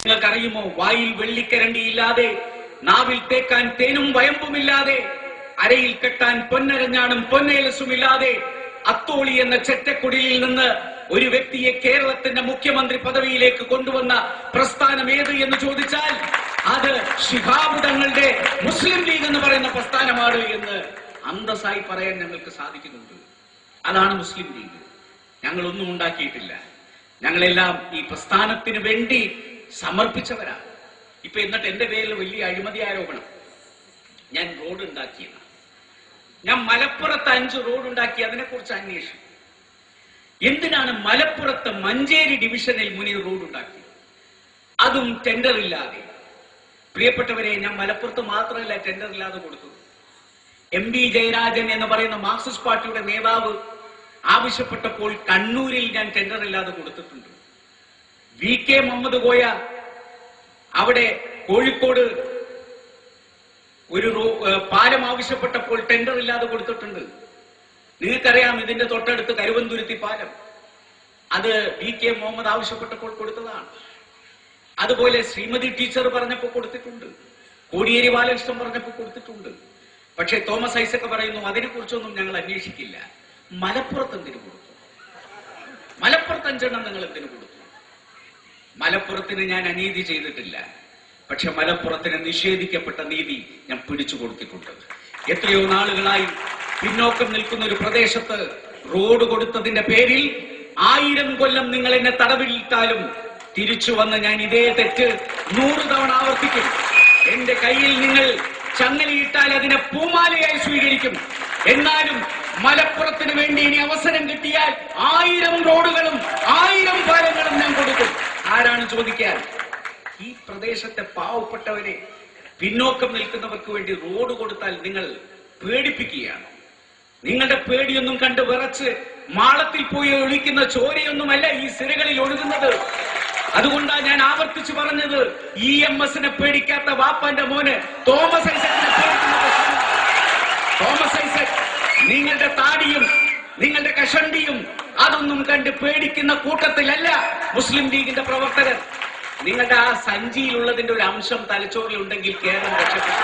നിങ്ങൾക്കറിയുമോ, വായിൽ വെള്ളിക്കരണ്ടിയില്ലാതെ, നാവിൽ തേക്കാൻ തേനും വയമ്പുമില്ലാതെ, അരയിൽ കെട്ടാൻ പൊന്നരഞ്ഞാണും പൊന്നേലസുമില്ലാതെ അത്തോളി എന്ന ചെറ്റക്കുടിയിൽ നിന്ന് ഒരു വ്യക്തിയെ കേരളത്തിന്റെ മുഖ്യമന്ത്രി പദവിയിലേക്ക് കൊണ്ടുവന്ന പ്രസ്ഥാനം ഏത് എന്ന് ചോദിച്ചാൽ അത് ശിഹാബ് തങ്ങളുടെ മുസ്ലിം ലീഗ് എന്ന് പറയുന്ന പ്രസ്ഥാനമാണ് എന്ന് അന്തസ്സായി പറയാൻ ഞങ്ങൾക്ക് സാധിക്കുന്നുണ്ട്. അതാണ് മുസ്ലിം ലീഗ്. ഞങ്ങളൊന്നും ഉണ്ടാക്കിയിട്ടില്ല. ഞങ്ങളെല്ലാം ഈ പ്രസ്ഥാനത്തിന് വേണ്ടി സമർപ്പിച്ചവരാണ്. ഇപ്പൊ എന്നിട്ട് എന്റെ പേരിൽ വലിയ അഴിമതി ആരോപണം. ഞാൻ റോഡ് ഉണ്ടാക്കിയതാണ്. ഞാൻ മലപ്പുറത്ത് 5 റോഡ് ഉണ്ടാക്കി. അതിനെക്കുറിച്ച് അന്വേഷിച്ചു. എന്തിനാണ് മലപ്പുറത്ത് മഞ്ചേരി ഡിവിഷനിൽ മുനീർ റോഡ് ഉണ്ടാക്കി? അതും ടെൻഡർ ഇല്ലാതെ. പ്രിയപ്പെട്ടവരെ, ഞാൻ മലപ്പുറത്ത് മാത്രമല്ല ടെൻഡർ ഇല്ലാതെ കൊടുത്തത്. MP ജയരാജൻ എന്ന് പറയുന്ന മാർക്സിസ്റ്റ് പാർട്ടിയുടെ നേതാവ് ആവശ്യപ്പെട്ടപ്പോൾ കണ്ണൂരിൽ ഞാൻ ടെൻഡർ ഇല്ലാതെ കൊടുത്തിട്ടുണ്ട്. VK മുഹമ്മദ് കോയ അവിടെ കോഴിക്കോട് ഒരു പാലം ആവശ്യപ്പെട്ടപ്പോൾ ടെൻഡർ ഇല്ലാതെ കൊടുത്തിട്ടുണ്ട്. നിങ്ങൾക്കറിയാം, ഇതിന്റെ തൊട്ടടുത്ത് കരുവന്തുരുത്തി പാലം, അത് VK മുഹമ്മദ് ആവശ്യപ്പെട്ടപ്പോൾ കൊടുത്തതാണ്. അതുപോലെ ശ്രീമതി ടീച്ചർ പറഞ്ഞപ്പോൾ കൊടുത്തിട്ടുണ്ട്. കോടിയേരി ബാലകൃഷ്ണൻ പറഞ്ഞപ്പോൾ കൊടുത്തിട്ടുണ്ട്. പക്ഷേ തോമസ് ഐസക് പറയുന്നു അതിനെക്കുറിച്ചൊന്നും ഞങ്ങൾ അന്വേഷിക്കില്ല. മലപ്പുറത്ത് എന്തിനു കൊടുത്തു? മലപ്പുറത്ത് 5 എണ്ണം നിങ്ങൾ എന്തിനു കൊടുത്തു? മലപ്പുറത്തിന് ഞാൻ അനീതി ചെയ്തിട്ടില്ല. പക്ഷെ മലപ്പുറത്തിന് നിഷേധിക്കപ്പെട്ട നീതി ഞാൻ പിടിച്ചു കൊടുത്തിട്ടുണ്ട്. എത്രയോ നാളുകളായി പിന്നോക്കം നിൽക്കുന്ന ഒരു പ്രദേശത്ത് റോഡ് കൊടുത്തതിന്റെ പേരിൽ 1000 കൊല്ലം നിങ്ങൾ എന്നെ തടവിലിട്ടാലും തിരിച്ചു വന്ന് ഞാൻ ഇതേ തെറ്റ് 100 തവണ ആവർത്തിക്കും. എന്റെ കയ്യിൽ നിങ്ങൾ ചങ്ങലയിട്ടാൽ അതിനെ പൂമാലയായി സ്വീകരിക്കും. എന്നാലും മലപ്പുറത്തിന് വേണ്ടി ഇനി അവസരം കിട്ടിയാൽ 1000 റോഡുകളും 1000 പാലങ്ങളും ഞാൻ കൊടുക്കും. ആരാണ് ചോദിക്കാൻ? ഈ പ്രദേശത്തെ പാവപ്പെട്ടവരെ, പിന്നോക്കം നിൽക്കുന്നവർക്ക് വേണ്ടി റോഡ് കൊടുത്താൽ നിങ്ങൾ പേടിപ്പിക്കുകയാണ്. നിങ്ങളുടെ പേടിയൊന്നും കണ്ട് വിറച്ച് മാളത്തിൽ പോയി ഒഴിക്കുന്ന ചോരയൊന്നുമല്ല ഈ സിരകളിൽ ഒഴുകുന്നത്. അതുകൊണ്ടാണ് ഞാൻ ആവർത്തിച്ചു പറഞ്ഞത്, EMSനെ പേടിക്കാത്ത വാപ്പാന്റെ മോന് തോമസ് ഐസക്കിനെ പേടിക്കുന്നത്. തോമസ് ഐസക് നിങ്ങളുടെ താടിയും നിങ്ങളുടെ കഷണ്ടിയും അതൊന്നും കണ്ട് പേടിക്കുന്ന കൂട്ടത്തിലല്ല മുസ്ലിം ലീഗിന്റെ പ്രവർത്തകർ. നിങ്ങളുടെ ആ സഞ്ചിയിലുള്ളതിന്റെ ഒരു അംശം തലച്ചോറിലുണ്ടെങ്കിൽ കേരളം രക്ഷപ്പെട്ടു.